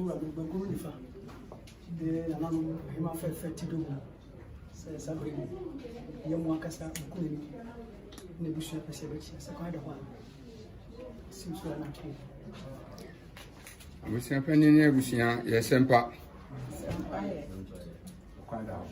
tour and we go if the Nano Hima Fetty do says Sabri Yamakasa Kuni Nebusha Pesavich as a kind of one. Seems to an actually. We see a penny near Busia, yes, and pop. Quite out.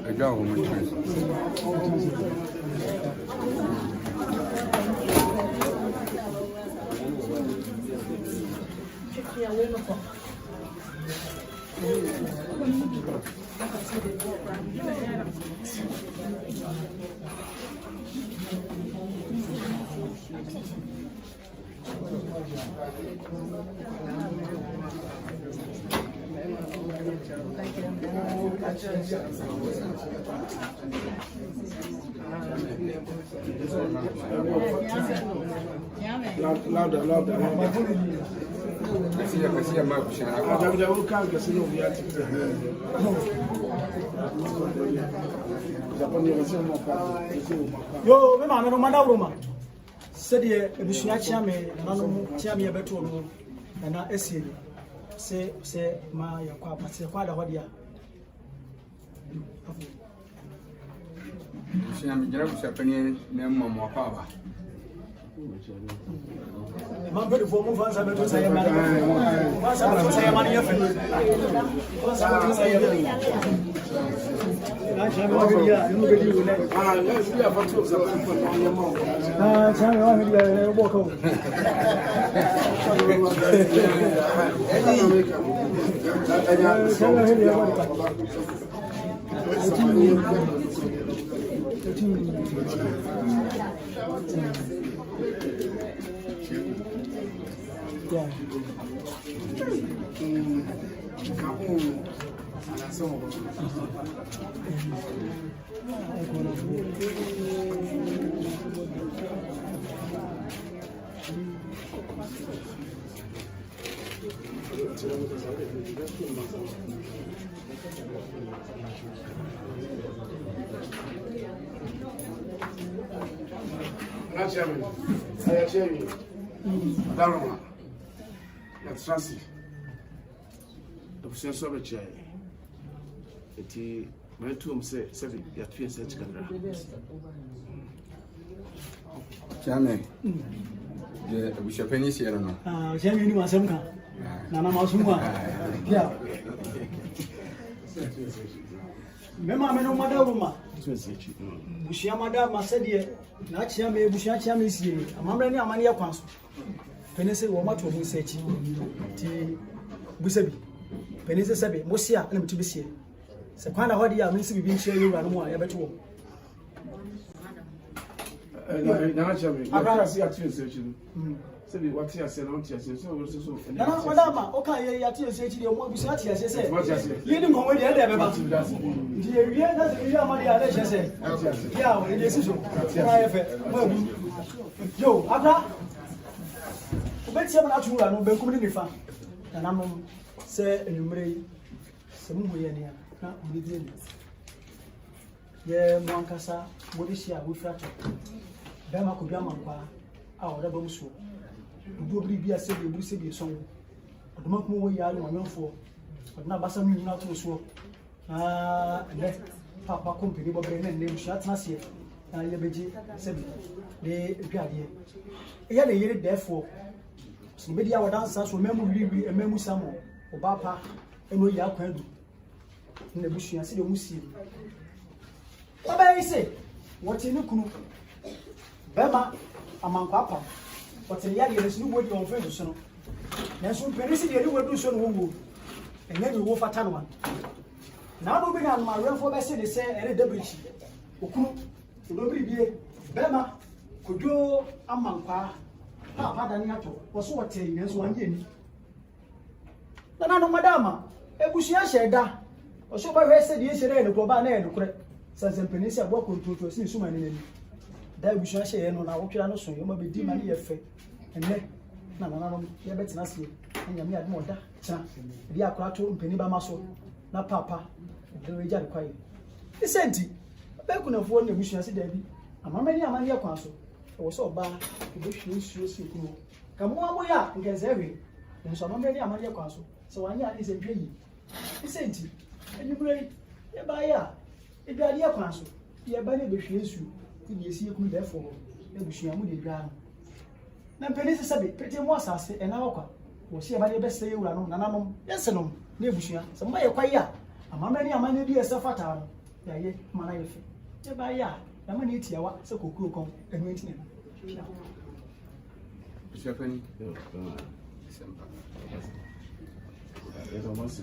A dog woman Louder. I see a map. Yo, Mamma, no matter Roma. Said ye, a Bushia Chame, Nano Chamia Beto, and not Essie. Say, my papa, say, quite a wadia. I'm just a penny, no more power. I'm very for move on. I'm say money. I'm say money. I tell you, Daruma, that's Rassi. The processor of a chair. It went to him, say, your twin such can. Jamie, we shall penny here. Jamie was some kind. Nana Masuma. Yeah. Remember, no matter Roma. Bushia Madame said, Nachia may Bushia Chamis, a Mamma Mania Quans. Penese Woma to Musechi, Busabi, Penese Sabi, Mosia, and to be seen. Sequana Hodia means to be sure you are more ever to. I see a twin searching. What he said, don't you say so? Madame, okay, I tell you, say you want to say, you didn't know where the other about. Yeah, that's the real money I say. Yeah, it is so. Yo, Abra, let's have an actual and be community fan. And I'm say, and you may some way in here. ye mwankasa modisia wo frato be ma ko biama kwa a o da bam so do bri bia se be bri se be so oduma ko wo ya no nyonfo oduna basa mi na to so ne papa company bo bre ne ne sha tnase na ye beji se bi de duade ye ne yire therefore so be dia wodansa so memu wiwi ememu samo obapa eno ya kwadu na busua se de musie say, what in the kunu? Bema, among papa. What's in the idea is no word on friends. There's some penny you will do so, and then you will for one. Now, moving on my run for the city, say, and a double sheet. Okunu, nobody be Bema, could you among pa? Papa Daniato was what saying as 1 year. No, madama, a bushia shedda. Or so by said yesterday, the Global and correct. Says the Peninsula walk to see so many. That we shall share on our piano, so you may be demanding a fate. And then, no, you better not see. And you had more that. The Aquato, Peniba Maso, not Papa, the Rajan quiet. The Senti, I couldn't afford the mission, said Debbie. I'm many a man, your counsel. I was so bad, the bush shoes you come. Come on, we are against every. And so many a man, your counsel. So I is a dream. The Senti, and you great, by ya. If you are dear counsel, you are banning the shoes you see you therefore, you wish you are moving ground. Now, Penny said, pretty more sassy and our was here by the best say you are no, yes, no, Nebushia, some way quiet. A mamma, a man, dear Safata, yeah, my life. Yeah, by ya, a man eat ya, so cook and waiting. Mr. Penny, there's almost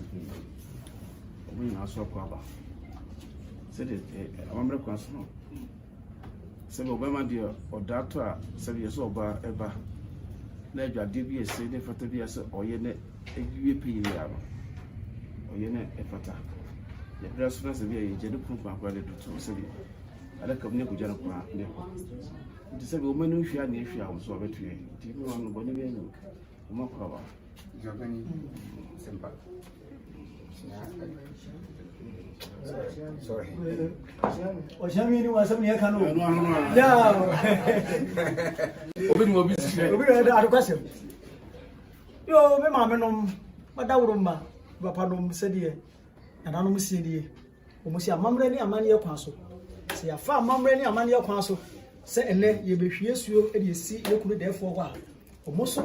we are so proud. Said it, I remember Consul. Said Obama dear, or doctor, said yes, or bar ever. Let your DBS say the Fatabias or Yenet, a UP or Yenet a Fata. The dress was a very gentle proof of what it was. I like a nipple general. It is a woman who she had an issue. I was over to you. Do you want nobody look? More cover. Japanese simple. Sorry. Or Jamie was something I can't know. No, question. Yo, my mamma, Madame, Bapanum said ye, and I don't see ye. Almost a mamma, a man your counsel. See a farm mamma, a man your counsel. Say, and let you be fierce you, and you see you could there for a while. Almost a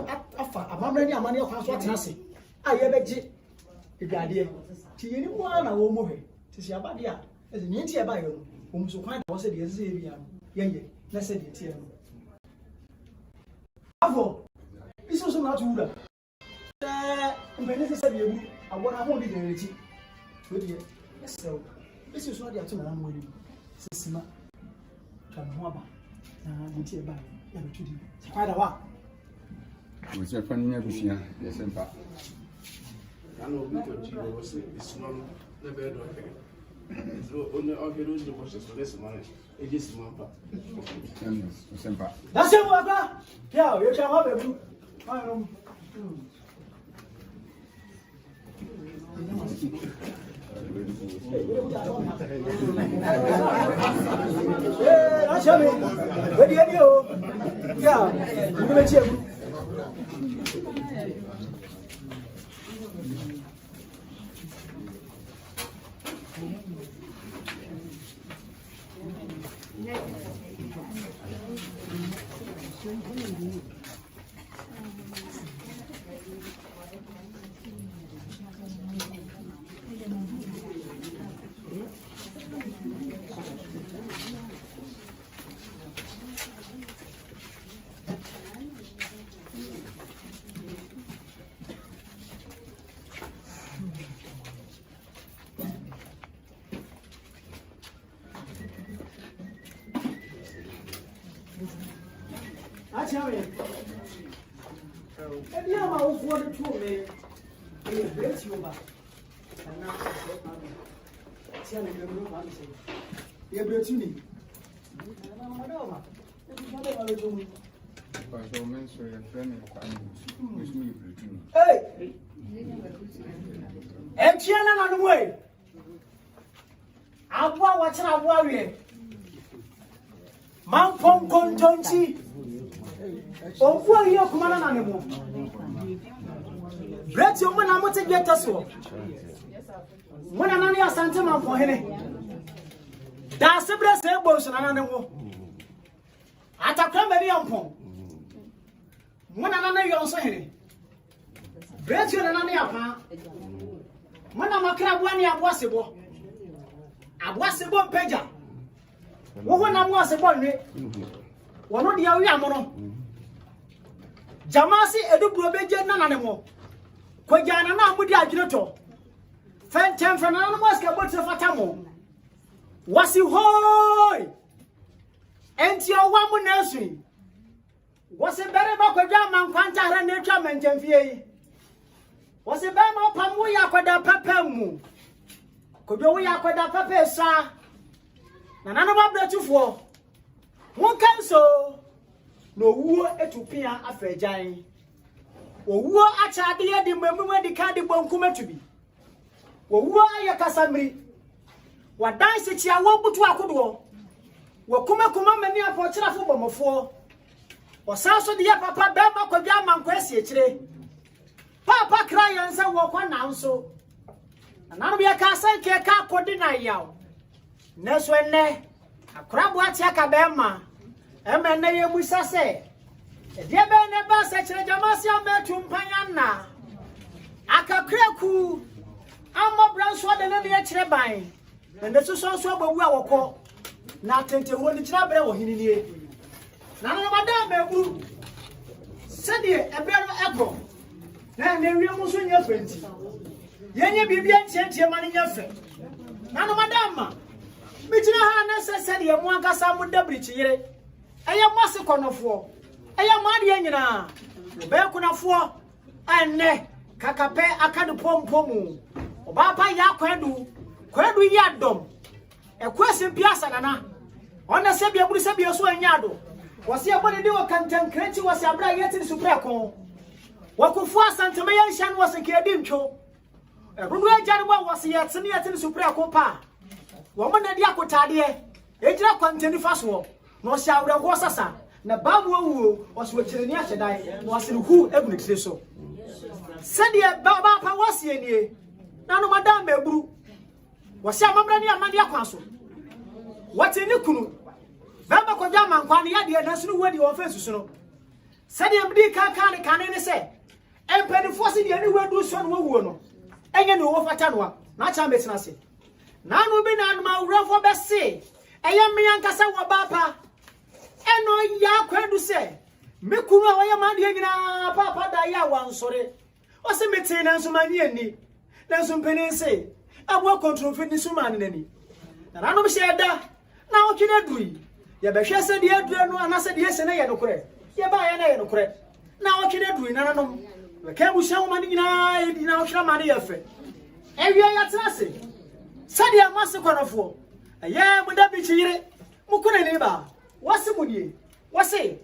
mamma, a man your counsel, Nancy. I ever did. The idea. See anyone I will move it. See about the as an India bio, whom so quite was a dear Zabia. Yea, let's say it here. Avo, this was not Uda. When it said you, I want to hold it in it. Yes, so this is not the afternoon with you. Sissima, Kamwaba, and India by every quite a while. Mr. Penny, yes, and Papa. I know we can see what's it's not the bed or only all the rules was this money. It is my part. That's it, Waka. Yeah, you shall have a blue. That's me. Where do you go? Yeah, you will check. Every time I was wanted to me, I bless you back. And now I say, you bless me. Hey! And Chiana on the way. Abua wachana abua we. Mampong konjonchi. Obua hiyo kumana na nemo. Brett yo mwana mote geta so. Mwana nani asante mampong hene. Da sebre se bo so na nemo. Atakra me bi ampong. Mwana nana yo so hene. Brett yo nana ne apa. Mwana makra bua ni abua sebo. Abua sebo mpeja. Wo na mo sebo nwe. Wono dia wi amono. Jamasi eduburo beje nana ne mo. Kwajana na amudi adwene to. Fentem fana no mo ska botre fatamo. Wasi hoy. Enti owa mu na asu. Wasi bere ba kwadwa man kwanta hra na etwa manjamfie yi. Wasi ba ma pamu ya kwada papa mu. Kwadwa wo ya kwada papa sa. Na nana ba bretufo. Won kanso no wuo etupia afejan. Owuo achade ye di mamu di ka di bonkum atubi. Owuo aye kasamri. Wadan se chia wo butu akodo. Wo kuma mani apotira fo bomofo. Osanso de ya papa be ma kwadwa mankwasi ekire. Papa kra yansa wo kwa nanso. Ananu bi aka san ke ka kodi na yawo. Neso enne akrabo atia ka be ma. Emene ye musa se. Dia be ne ba se kire jamasi ametu mpanya na. Akakreku amo branso de ne ye kire ban. Ne so abawu awoko. Na tente wo ni kire bere wo hininie. Na no madam eburu. Se de ebero egro. Na ne wi mu so nya fenti. Yenye bibia ntientie ma ne nya fe. Na no madam mi kire ha na se de mu ankasa mu dabri chire. Eye mose konofo. Eye maade nyina. Be kunafo enne kakape akade pompomu. Oba pa ya kwadu ya dom. Ekwese piasa nana. Ona se bia buru se bia so anyado. Wase abode de wakantan kreti wase abra yeti supra kon. Wakufu asanteme ya nhyan wase kedi ntwo. Ebunu agare wa wase yeti supra kon pa. Wo mo na di akotade ejira kwantani faso. No sha awre ho sasa na babu wuo wase wachirani ahyedai wase hu ebunitire so. Sede baba pa wase anie. Na no madam eburu. Wase amamra ni amade akwaso. Wate ni kunu. Baba ko jama nkwa ne yade na sunu wadi wo fa susu. Sede mdi ka ne kane ne se. Empanifo se de ani wadu so no wuo no. Enye ne wo fata no na cha metina se. Na no bi na ma wurafo be se. Eye me yankasa wo baba. Eno ya kwadu se. Me kunu a wo ya ma de nyina papa da ya wansore. O se meti na nso mani ani. Na nso mpeni se. Abo control fit ni suma ne nani. Na no bi se da. Na o twene dui. Ya be hwe se de adura no anase de ese na ye nokore. Ye ba ye na ye nokore. Na o twene dui na no. We ka bu sha wo mani nyina e di na o hwera mani ye fe. Ewie ya trase. Sade amase konofo. Aye muda bi chire. Mukune ni ba. Wase mudie. Wase.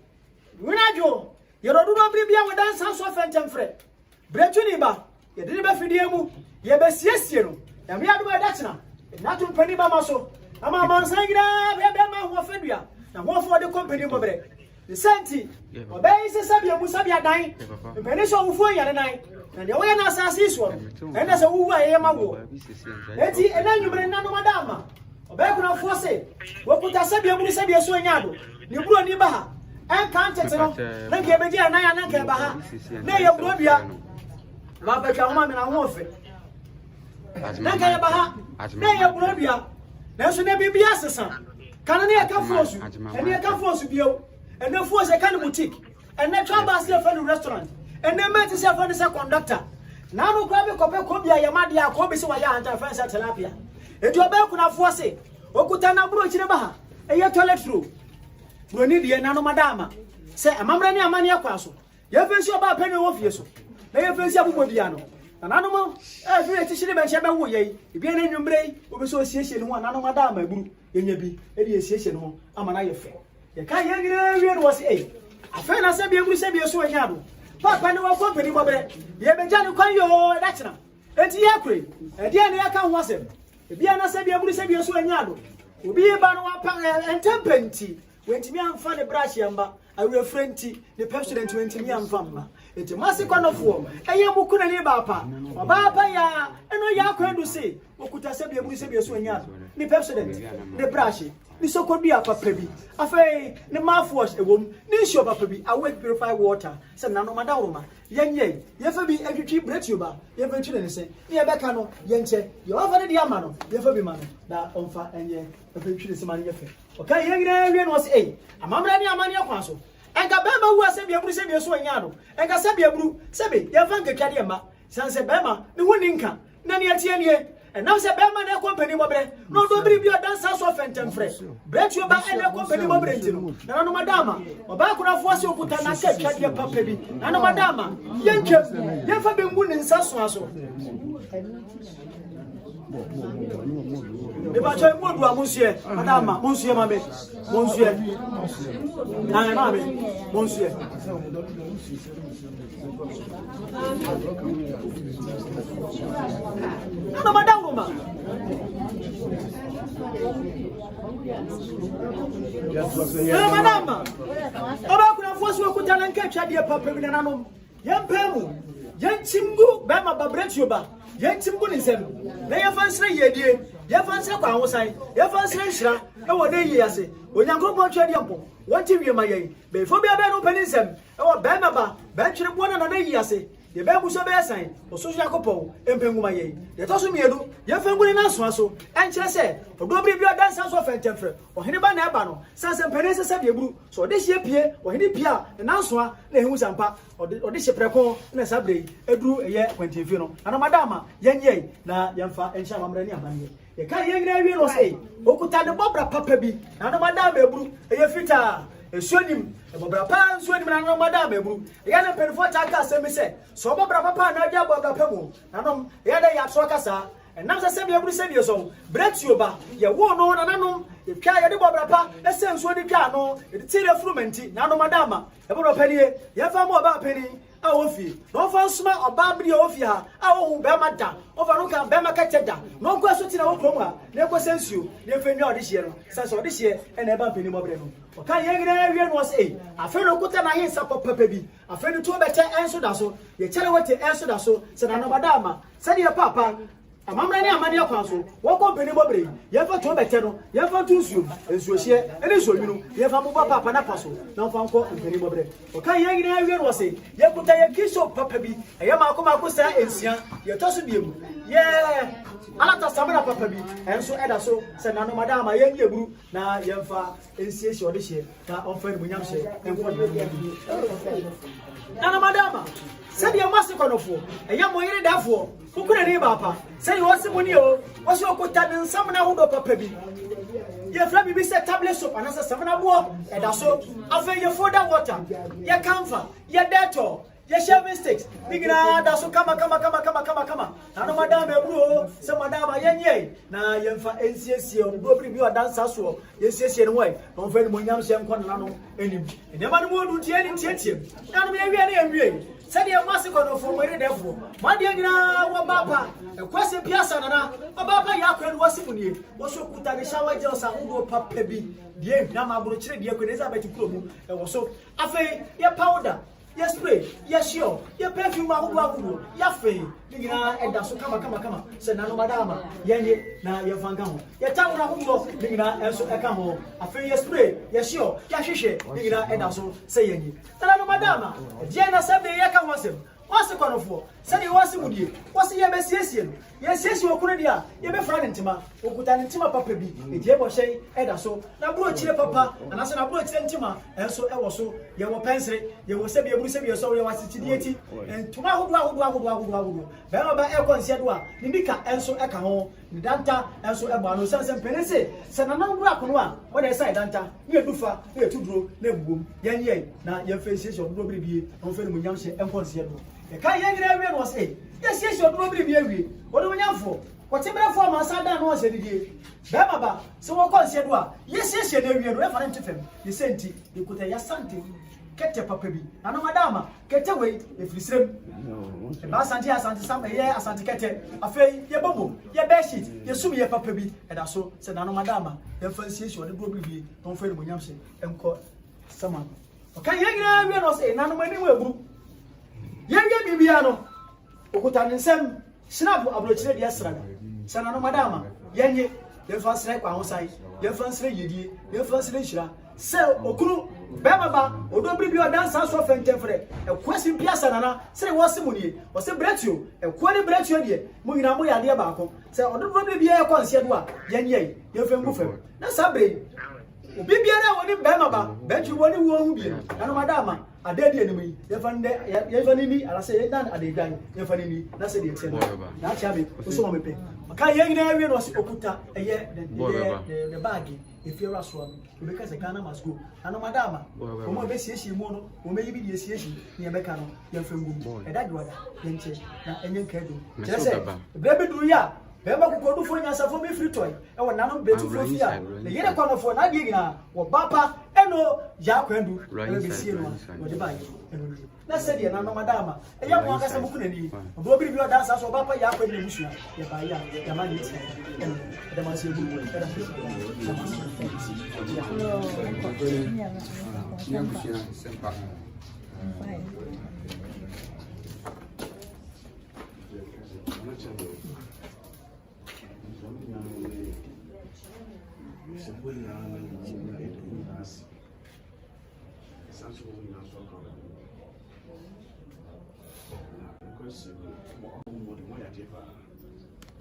Winajo. Yerodu do bibia we dan san so fentem fre. Bretu ni ba. Ye de ba fidie mu. Ye be siesie no. Ya me adu da chena. Na tu pani ba maso. Ama mansan gira be ma ho fedua. Na ho fo de company mo bre. The senti. Obey se sabia mu sabia dan. Mpeni so wufu yare nan. Na de wo ye na asase so. Ena se wuwu aye ma wo. Eti ena nyumre na no madama. Obey kuna fo se. Wo kuta sabia mu sabia so anyado. Ni buro ni ba ha. En kan tete no. Na ke beji na ya na ke ba ha. Na ye buro bia. Ma ba twa ho me na ho fe. Na ke ba ha. Na ye buro bia. Na so na bibia sesa. Kan na ye ka fosu. Ene ye ka fosu bio. Ene fosu e kan boutique. Ene traba se fa no restaurant. Ene mate se fa no se conductor. Na no kwa be kope ko bia ye ma dia ko be se wa ya anta fa sa tilapia. Eti oba ku na fosu. Okuta na buro chire ba ha. E ye toilet roll. Bro ni die na no madama. Se amamra ni amani akwa so. Ye fensi oba pene wo fie so. Na ye fensi abubo bia no. Na no mo e fi eti chire be che be wo ye. Ebi na nwumre obi so siesie no na no madama eburu. Enya bi e di siesie no ama na ye fe. Ye ka ye gire wie no wo se eh. Afa na se bi eburu se bi so enya do. Papa ne wo company mo bre. Ye be ja no kwan yo da chena. Enti ye kure. E die na ye ka ho asem. ebi ana se bia buru se bia so anyado obi ba no apa entempenti wentimi amfa ne brush yamba awe frenti ne president wentimi amfa mma enti masi kwanofo eye mukuna ne ba pa oba pa ya eno ya kwandu se okuta se bia buru se bia so anyado ne president ne brush ni sokodi apapa bi afei ne mouthwash ewom ni show papa bi awe purify water se na no madawoma yenye yefa bi adwitwi bretuba yefa twi ne se ni ebeka no yenche ye ofa ne dia ma no yefa bi ma no da onfa enye yefa twi ne se ma ne yefa okay yengira wie no se amamra ni amane akwan so enka bema wu ase bia buru se bia so anya no enka se bia buru se bi yefa nketwa de ma sanse bema ne huni nka na ne atie nie and now say Bema na company mobre no do bri bi dancer so fentem fre break you ba na company mobre ntino na no madama oba kuna fo se okuta na ka twa de papa bi na no madama yenke yefa be ngu ne nsa so aso e ba choy modu amunsie madama munsie mame munsie na mame munsie no madama madama oba kuna fo se okuta na ka twa de papa bi na no yempemu yenchimgu Bema babretio ba yenchimgu ni nsem na yefansre yedie yefansre kwa hosan yefansre nhira na wode yiyase onyankopon twa de mpo wonti wiema yen be fo bia be no pani nsem e wo Bema ba ba twere bona na yiyase ye be bu so be san ososo yakopon empenguma yen ye to so miedu ye fenguni na so aso enkire se odobri bi odansa so fentemfre ohene ba na eba no sanse mpene se de buru so de hie pie ohene pia na so a na ehu sampa ode hie preko na sabre eduru eye kwantifi no ana madama yenye na yemfa enhya mamra ni amanye ye ka yengra wie no sei okuta de bobra papa bi na no madama eburu eye fita esuanim bobra pa nsuanim na no madama eburu ye na perfo taka asemi se so bobra papa na dia bobra pamu na no ye da ya so kasa enam se bia eburu se bia so bretio ba ye wo no na nanom ye twa ye de bobra pa ese nsuo de twa no ye de tire frumenti na no madama eburu panie ye fa mo ba pani a ofi no fa nsuma oba bri ofi ha a wo hu Bema da ofa no kan Bema ka teda no kwa so tina wo krom ha na ko sensuo na fenwa ode hie no sense ode hie e na eba pani mo bre no o kan ye gina wie no se afa no kuta na hinsa papa bi afa no to bete enso da so ye chere wete enso da so se na no madama se de papa amamra ni amane akwan so wo company mobre ye fa to bete no ye fa to nsuo ensuo hie ene nsuo mi no ye fa mo papa na paso na fa nko company mobre o kan ye gina wie no se ye kuta ye kiso papa bi ye ma ko sa ensia ye to so biemu ye alata samara papa bi enso eda so se na no madama ye nyeburu na ye fa ensie hie ode hie na on fa ni munyam hie enko na no madama se de masi konofo eya moyire dafo kukure ni bapa se yo simoni o wo se okuta de nsam na hodo papa bi ye fra bi se tablet soap anasa samana bo eda so afa ye foda water ye camphor ye Dettol ye shaving sticks bigina da so kama na no madam ebru se madam yenye na yemfa ensiesie on dobri bi odansa so yensiesie no wai no fa ni monyam se nkon na no enim enema no mo du tie ni tietiem na no me wie na ewie se de masi kono fo mo ire defo ma de gina wo baba ekwese piasa na baba ya kwenu wasimunie wo so kuta de shower gel sa hodo papa bi die na ma buru kire die kweneza beti kuromu e wo so afei ye powder ye spray ye sure ye perfume ahudu ye fe digina eda so kama se na no madama yenye na ye fanga ho ye tawo na hudu digina enso eka ho afei ye spray ye sure ye hwehwe digina eda so se yenye na no madama je na se be ye ka ho sem wasi konofo se ni wasi mudie wasi ye besiesie ye siesie okunu dia ye be fra ntima okuta ntima papa bi edie bo hyen eda so na bro chire papa na se na bro chire ntima enso ewo so ye wo pensere ye wo se be eburu se be so ye wasi chidieti ntuma hodu Bema ba e konsia do a ni bika enso eka ho ni danta enso egba no se penese se na na bro akono a wo de sai danta ni edufa ni etuduro na ebugom yenye na ye face bro bri bie on fe no nyam se enkonsia do e kai yengra wie no se yes bro bri bie wie wo no nyamfo ko tebra fo ma sa da no se didie Bema ba se wo konsia do a yes na wie no e fa ntefem ye senti ye kuta ya sante kete papa bi ana madama kete we efrisrem e ba asante sam ye asante kete afei ye bomo ye bedsheet ye sum ye papa bi e da so se na no madama ye fancy shi ode bro bi don fe no nyam se enko sama okay ye gira wi no se na no mani mu eburu ye ye bibia no okuta ne nsem snap abrochire dia sraga se na no madama yenye ye fa sre kwa hosai ye fa sre yedie ye fa sre hira se okunu bema ba odobri bi odansa so fentemfre e kwasi piasa nana se wose munie wose bretio e kwani bretio die mu nyina mu yade ba ko se odobri bi e konse do a yenye ye fa ngu fam na sabre obi biara woni bema ba bretio woni wo hu bi na no madama adedi enimu ye fa nde ye fa nini ala se ye dan adedan ye fa nini na se de tie na cha be so mo mepe ka ye nyina wi no se okuta eye the bag if you are swam because the Ghana must go and madama o mo be siesie mu no o me yibi de siesie ne be ka no ye fa ngum e da dwada ye nche na enye nka do jese be duru ya be ma kokko du fo nya safo me free toy e wona no be tu fo fia ne yere kwa no fo na de gina wo papa eno ya kwandu e be sie no wo de bag eno na se de na no madama e ya mo aka se buku na ni obo bi o dansa so papa ya kwandu ne musua ye ba ya ma ni ti eno de ma se bu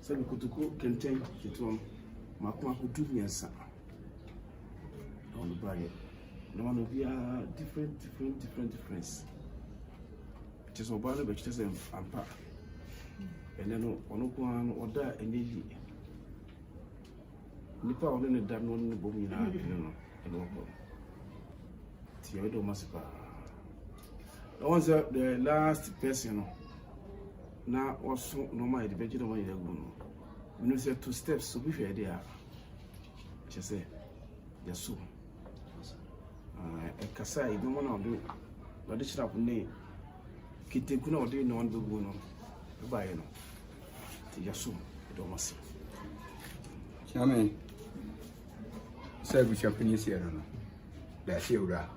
Sabe kutuku kenten kitu makwa kutu nyansa on the bag no one be difference just obale be just ampa and then ono ko an oda eneli nipa ono ne da no ne bomu na no eno ko ti odo masipa the ones the last person na also no my the beji no my the gun no say 2 steps so be fair there just say yes so kasa ibi mo na do ba de chira ne kiteku na ode no ndo gu no ba ye no ti yes so do masi chame sai bu champini sia no da sia ura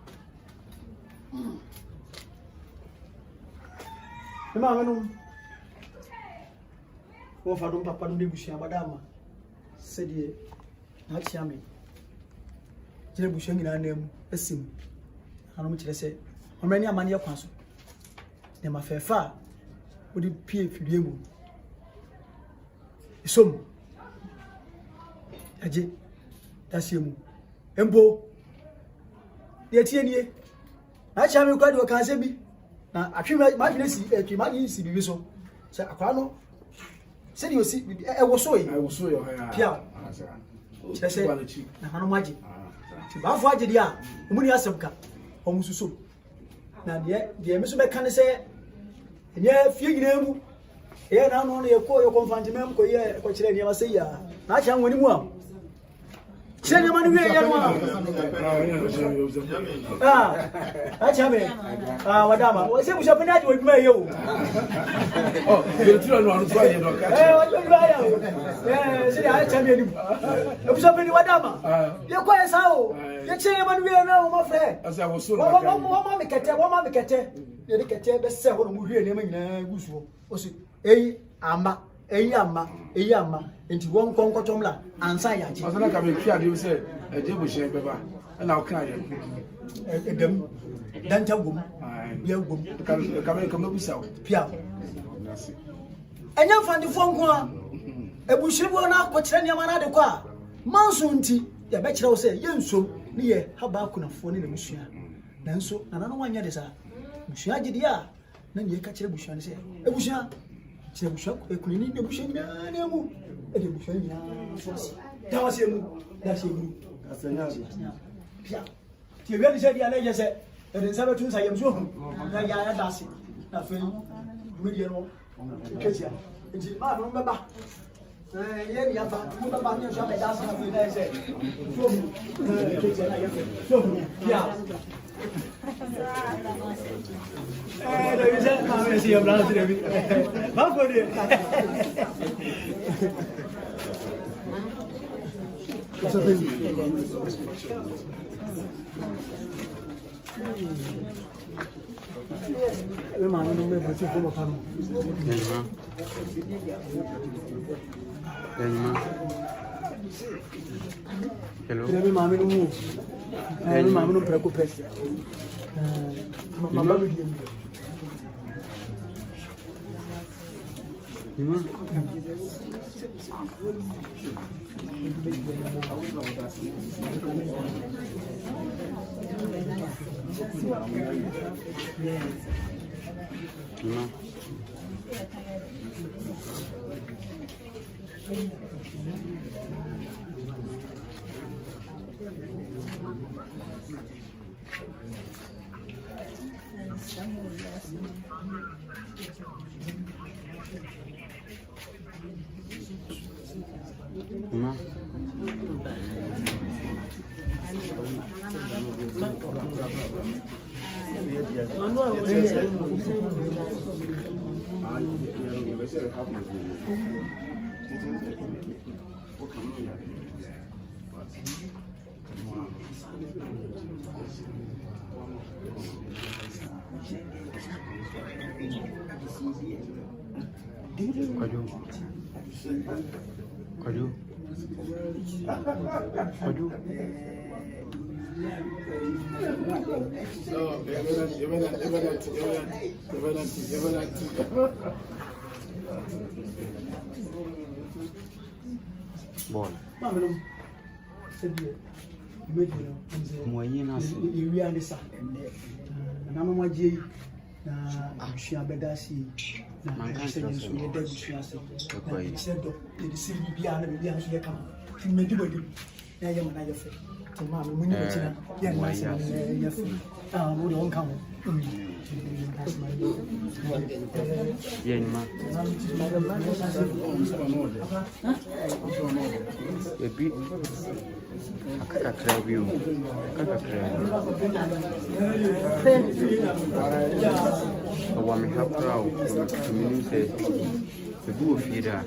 ma menu wo fa dum papa dum de bushia madama se de na chame jere bushia nyina na mu asim anu mu kire se omrani amane ye kwaso ne ma fefa wo di pie fidie mu isom aje tasie mu embo ye tie nie na chame kwa de o kan se bi na atwe ma dwene si atwe ma ni si bibi so se akwa no se di osi e wo so yi pia se na hanu maji ti ba fo agye dia omuni asebka omususo na de me so be kan se enye fie nyina mu e na no ye konfanti mem ko ye ko kire ne ma se ya na cha nwani mu am kire ne ma ni we ya no acha me wadama wo se bu shope na di oduma ye o be tiro no anu so aye no ka wo ba ya o se ya acha me ni bu shope ni wadama ye ko ye sa o ye kire ne ma ni we na o ma fe asa wo so na ka wo ma me kete ye de kete be se ho no mu hwie ne ma nyina gusuo o se eyi ama enti won konkotom la ansa ya ji asana ka me twa de se eje bu hye beba na o kan ye edem danta gum bia gum ka me busa pia enya fandi fo nko a ebushiribo na akokire ne ma na de kwa manso nti ya be kire wo se ye nsom ne ye haba kunafo ne musua nanso nana no wanya de sa musua gidi a na ne ka kire busua ne se ebusua kire busua ekunini ne busua nyina ne mu e de busua nyina fosi dawase mu asanya pia ti we ni se dia na ye se e de sabe tun sa yem so na ya dase na fe mi ye no kesia nti ma no beba ye ni afa mo baba ni so be dase na fe na se so kesia na ye so pia you said, I'm see your blouse. How for it? Hello. Ball. Moyen na se. Iwi ande sa. Na mama je na abusua bedasi na se nso ye da abusua se. Se do ye se bibia na bibia nso ye kama. Ti medi bodi. Na ye mana ye fe. Ti ma me muni beti na ye na se ye fe. Ah mo do nka ho. Yenma. Ebi akakra biu. Akakra. Wa me hapra o to me say the boo feeder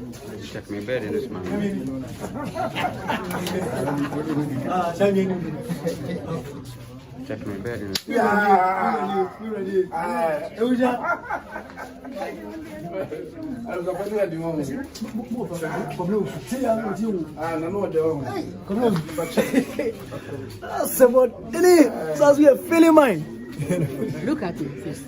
check me bed in this man. Ah, thank you. Check my bed in We ready. Feeling mine. Look at it first.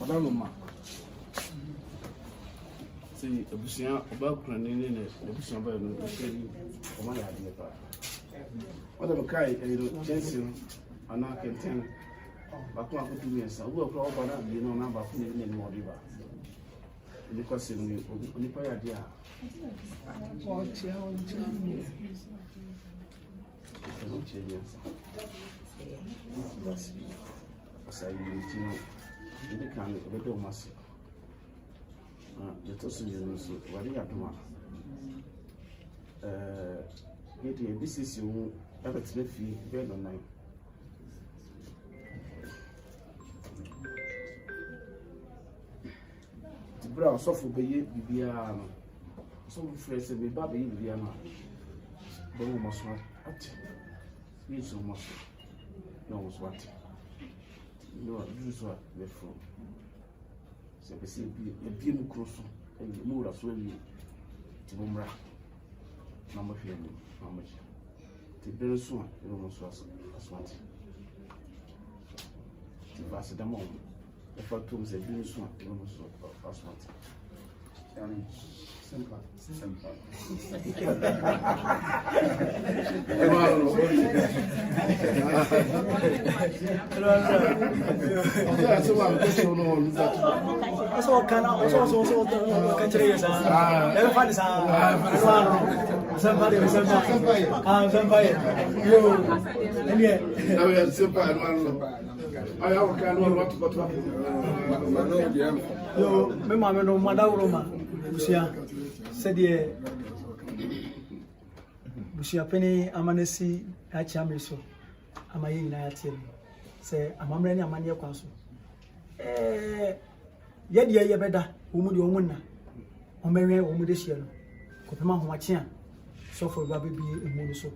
Madame, see, a bushia about craning in it, a bushia by the city of my idea. Whatever kind, a little Jensen, and I can tell. But come up to me, so we'll probably know number of million more river. Because in the idea. Ini kan bedo masih. Itu sendiri so wali aduma. Ini business yang dapat lebih bed online. Tibra sofu beye bibia no. Sofu fresh be ba beye bibia no. Bomo maswa ati. Ni so maswa. No maswa ati. No, usually the phone. So, we see a beam cross and the mood as well. Tibumra. Number feeling, how much? Tibber soon, you almost was as what. Tibass the moment. The photos a beam soon, you almost was what. Simple. Also, can also country is never find somebody was somebody. I have kind of what to go to. Yo, my mamma no Madame Busia said, "Dear Busia Penny, Amanesi, Achamiso, Amay United, say, I'm many a man your council. Yet, ye better, whom you woman, or marry a woman this year. Copama Humachin, so for Baby be a monoso.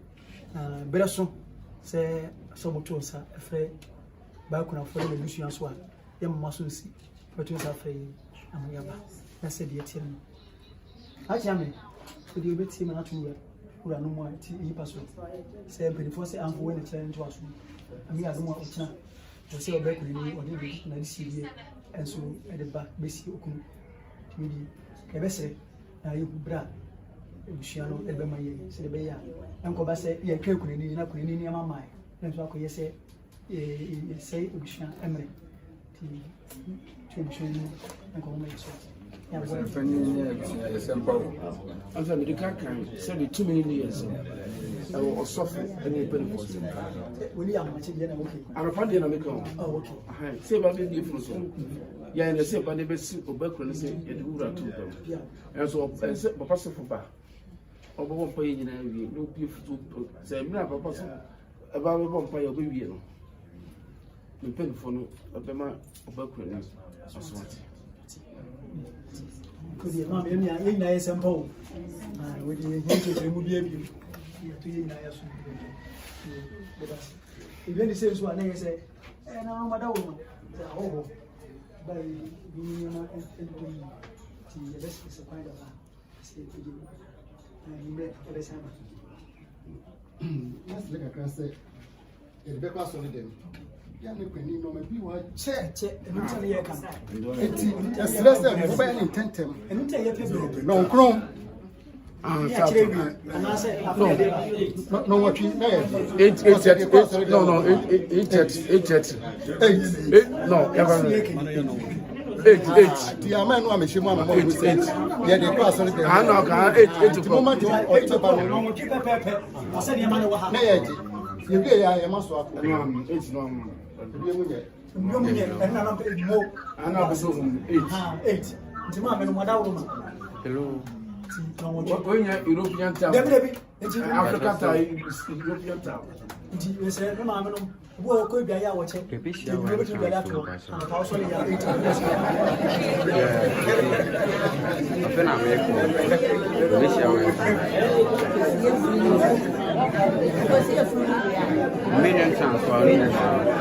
Better soon, say, some to us, afraid. Back when I follow the mission as well, young Massus, but you are afraid. Amuyaba. That's the dear. I tell me, could you bet him not to who are no more tea person? Say, before say, I'm going to turn to us. I mean, I don't want to or say, back with me or the CD, and so at the back, Bessie Okun, Midi, Cabesse, you bra, Luciano, Ebema, said the Bay, Uncle Basse, yeah, Kilkuni, not Queen in my mind. And so I say, say, Lucian Emery, to and go make so. I said, the car can send 2 million years. I will suffer any benefits. When you are much again, okay. I'm a fan of the Oh, okay. Say about the difference. Yeah, and I say, but they be simple back when they say, it would have told them. Yeah. And so I said, Papa Sofa. Or one pay in a no beautiful say, Papa about one pay of baby. The pen for no, a bema of Berkeley. Could you mammy in a sample? Would you remove you to you? Even the sales one, they say, and I'm a dog. Oh, by being the best is a kind of say to you. And you met the best hammer. Let's look across it. It's because of them. Young Penny, no, maybe what check, and tell you, it's less than mobile intent. and tell you, no, Chrome. and I said, No, what you know, 8 no, 8 no, ever 8. The man who I'm a shaman, yeah, they pass on it. I know, 8 to moment or keep a pepper. I said, your man will have you get I must walk. It's no. and I'm I know, 8. To my man, what woman. Hello. When you're European town, Africa town, European town. You said, Mamma, who could be a watch it? Maybe she You will to the left. Also, I've been a million chance for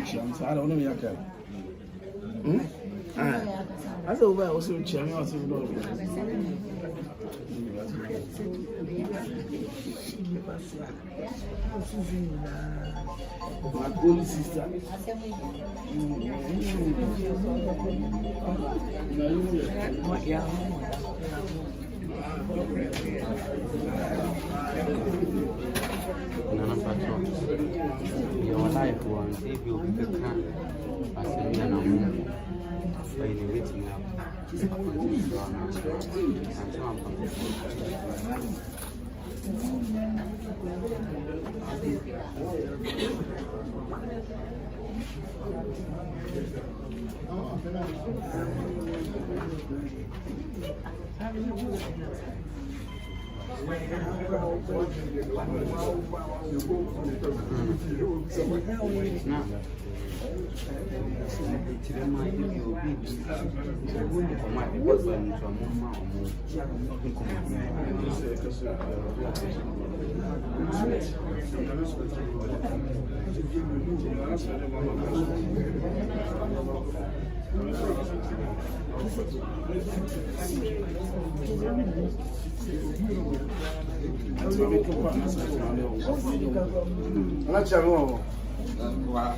chiam sa ala wono yaka asa uba osu chiam ya osu no my holy sister Nana Patrol. Your life one, if you become as a man of by the waiting up.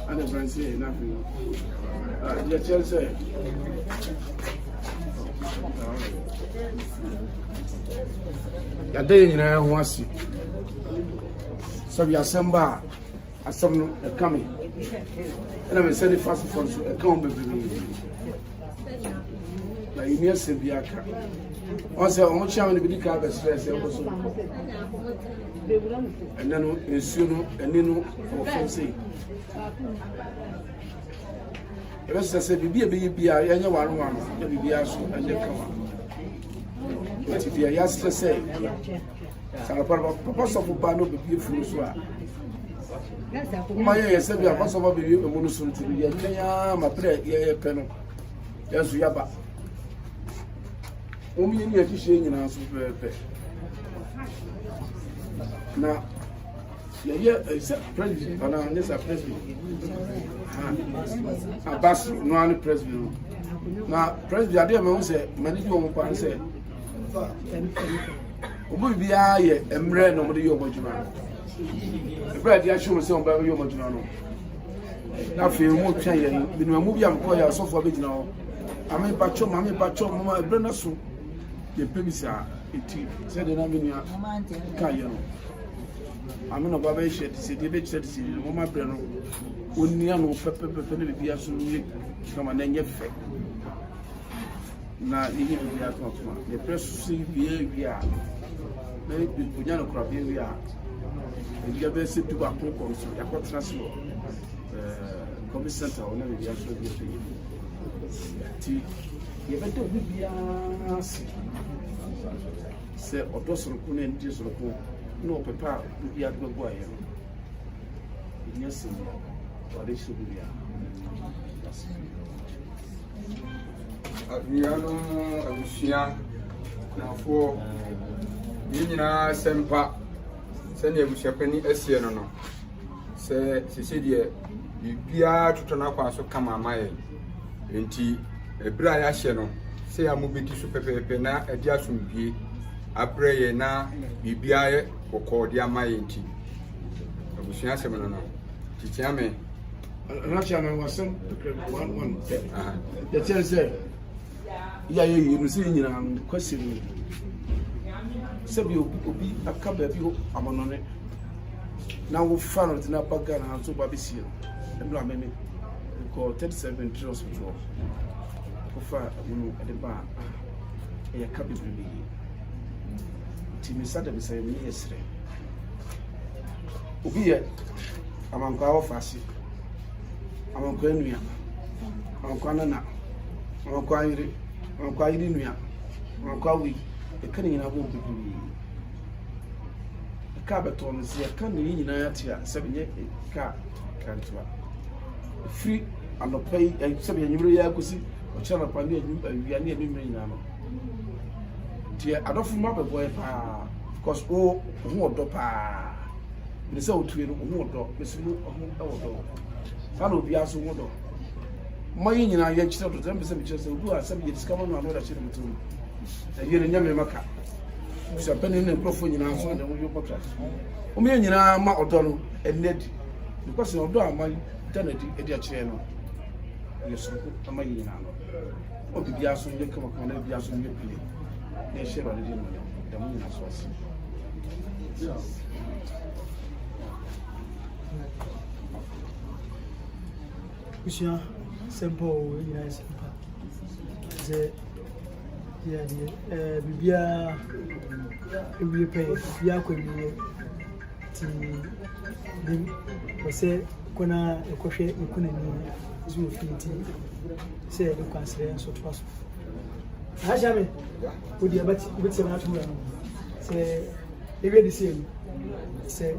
and the friends say nothing. Your child say, a day in a once. So we assemble as some coming. And I'm sending fast for a comb. Like near Sebiaka. Once I want to be the stress. And then in Suno and Nino for fancy. The rest I said, be a baby, I know one, be asked and then come on. But if you are asked to say, Papa of Bano be beautiful as well. My said, you are possible to be a monoson to be a my prayer, a penal. Yes, we are. Only in your teaching in our super pet. Now, except president, and this a president. A bus, no one president. Now, President, I didn't say, many people say, we be a embrace nobody your Majorano. The bread, the actual song by your Majorano. Now, feel more change in a movie I'm calling so for now. I mean, Pacho, Mammy Pacho, Mamma, Brenna Soup. The previous said the Naminia Kayan. I'm in a Baba shed, said the bitch said, Mama Breno, when Niano Pepper be absolutely come and then get fake. Now, you need to be at the press see behavior. Maybe Pujano crop here we are. And you have been sent to our concourse, a court transfer, Committee Center, or never be absolutely. You better be asked. Say, or doesn't come in just no papa, be at the boy. Yes, or they should be. Adriano Abusia now for Yina Sempa send a Bushapeni Esiano. Say, Cecilia, be to turn up so come on my tea. A Brian Shano, say a movie to super pena, a jasum be a prayer na, be beer or call dear my tea. I was Yasemana. Tichame, Rachaman was sent one. The tell say, yeah, you see, question. Sabi will be a couple of you among it. Now we'll find it in a bagan and so Babisian. And not many call 37 hospital. At the bar, a cabin baby. Timmy Saturday say, yesterday. Ubia, among our fassi, among Quenya, among Quanana, among Quiri, among Quirinia, among Qawi, a cunning in a woman to be. A cabaton is a cunning in Ayatia, 7 years car can't free and not pay and 7 years. Channel Pandia, we are near Mimino. Dear, I don't remember boy, because oh, who dopa. The so to who dog, Miss Lou, Fano obi aso wo do. Mo yi nyina ye kyerɛ to tɛm sɛ me kyerɛ sɛ obu a sɛ me discover no ano da kyerɛ me to. Yɛ nya me maka. So pɛne ne profo nyina so na wo yo contract. O me nyina ma ɔdɔ no enedi. Because ɔdɔ ama danadi edi akyerɛ no. Yɛ so ama yi nyina no. O bi aso ye kama kama na bi aso ye pili. Ne hyɛ ba de no da mo nyina so asi. Kusha simple yes the bibia we pay bibia ko ni ti bi se kona ekohwe ekuna ni zu finti se e kwasere so to paso ha jame odi abati beti na to se ebe di se se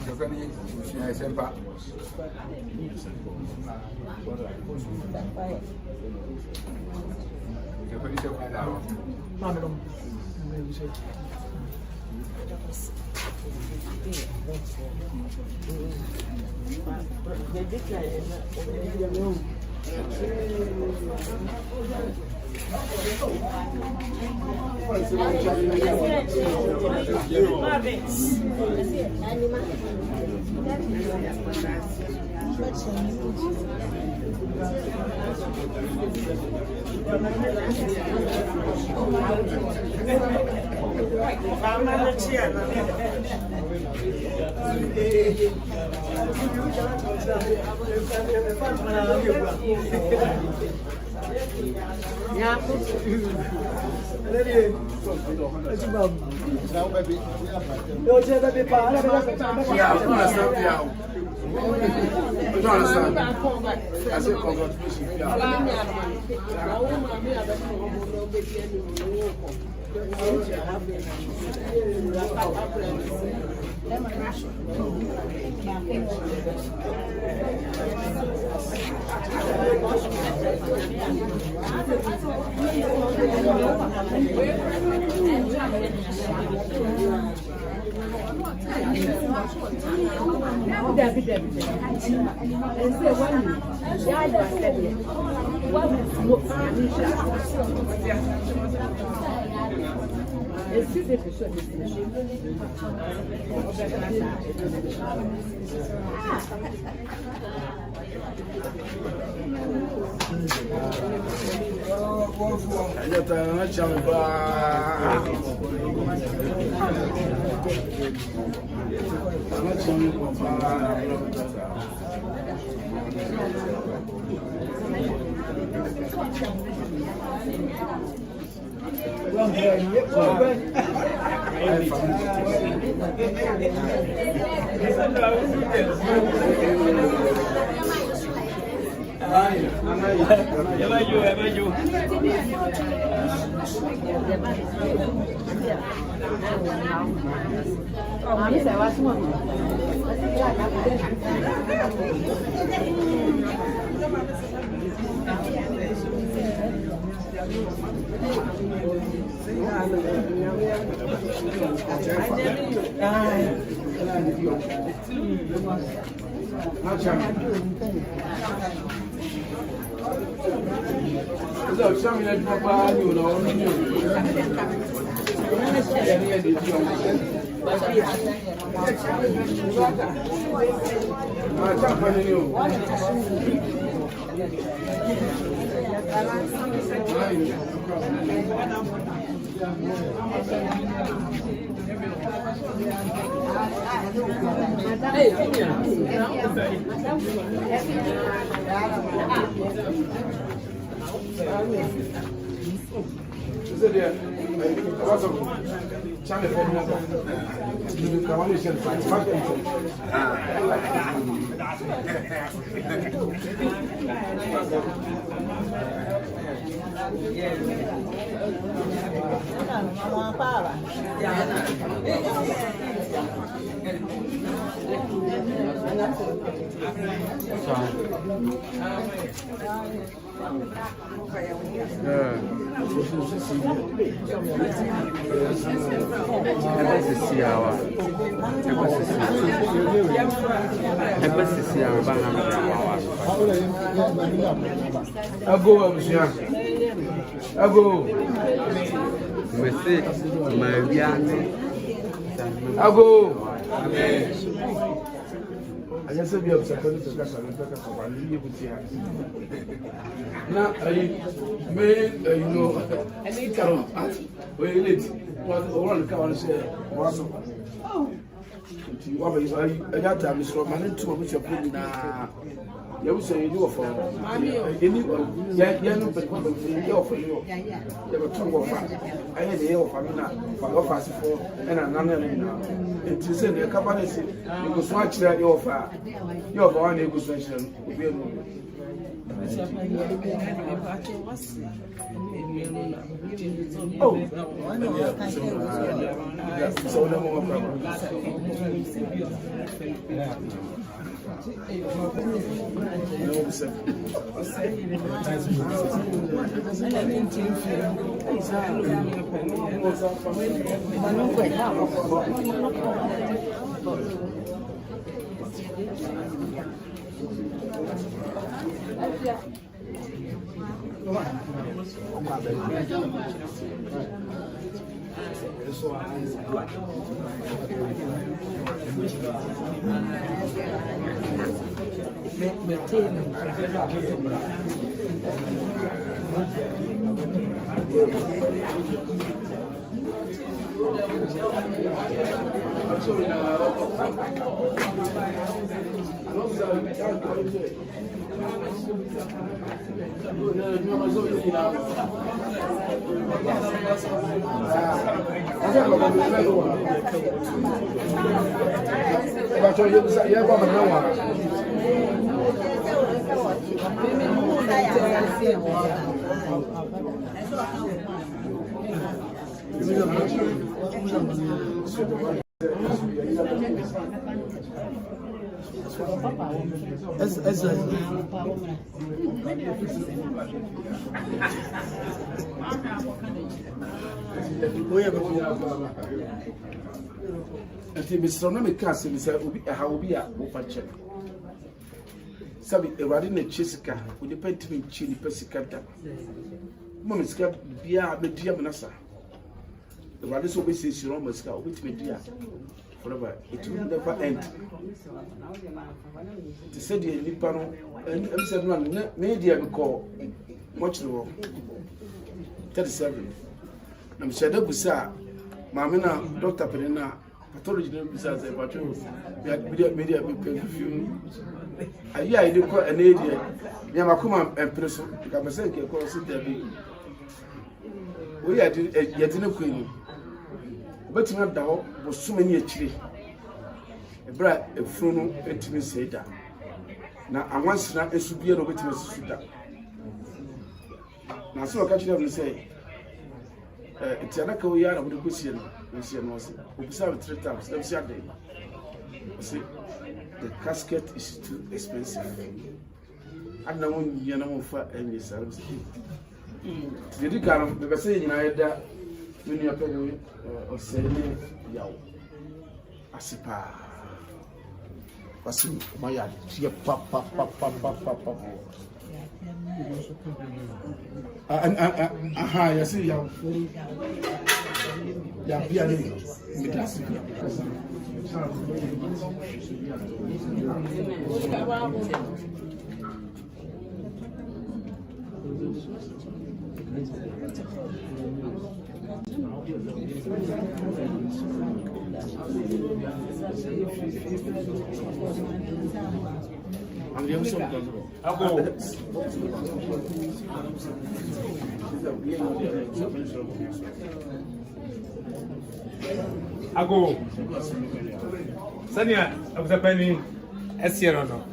Jokani Busia Sempa. Jokani Sempa. Mamelo. I just said, you have supposed to discuss and you would see. Now, you know, I think wait, what all the cars say was I got to have this roman to which you're putting you would say you for any for you. There were 2 of us. I had the air for us for and another. It is in the company, you could swatch that your fire. You're going to go session. Oh, so no more problem. Mr. Namika said, how be a check. Sabi, a radin Chisica, with the pentiment chili pesicata. Moments kept Bia Media Manasa. The Radis always says you almost go with Media. Forever, it will never end. The said the Nipano and M7 media call much more 37. I'm Shadow Busa, Mamina, Dr. Perina, pathology besides a patrol. Media perfume. I didn't call an idiot. Yamakuma and Presso, Kamasaki, across it. We are yet in a queen. But not the hope was so many a tree. A brat, a funeral, intimacy that. Now, I once not a superior witness to that. Now, so I catch them and say, it's a lack of yard of the question. We serve 3 times. Let me say, see, the casket is too expensive. I don't want you know for any service. The Ricardo, the saying either when you are paying or selling Yao Asipa. Pasim, my yard, papa. I see Yao. Ago. Sanya, I was a penny. Esierano.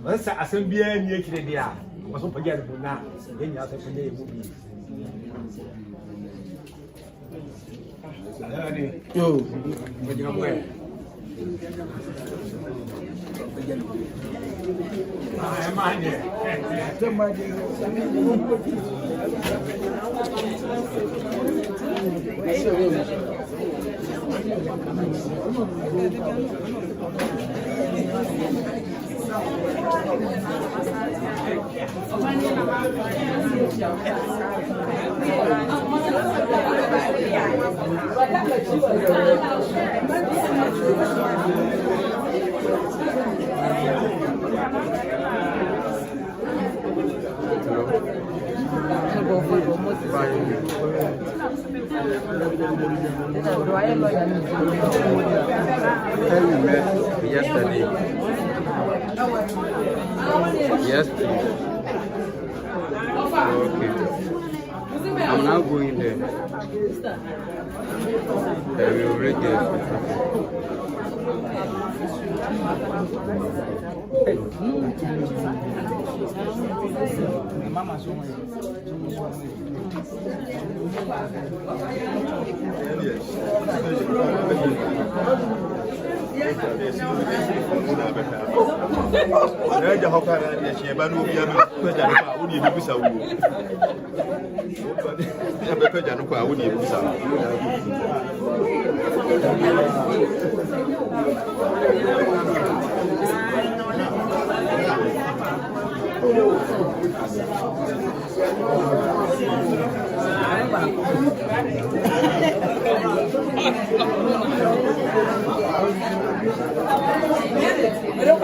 Let's assembly near Kidia. Was unforgettable now. Then you have to pay a movie. Yo, but you're aware. Yesterday. Yes, please. Okay. I'm now going there. I will read there. Naja hokara ya sheba no bia no peja no kwa woni ebisa wo. Ya be peja no kwa woni ebisa. I don't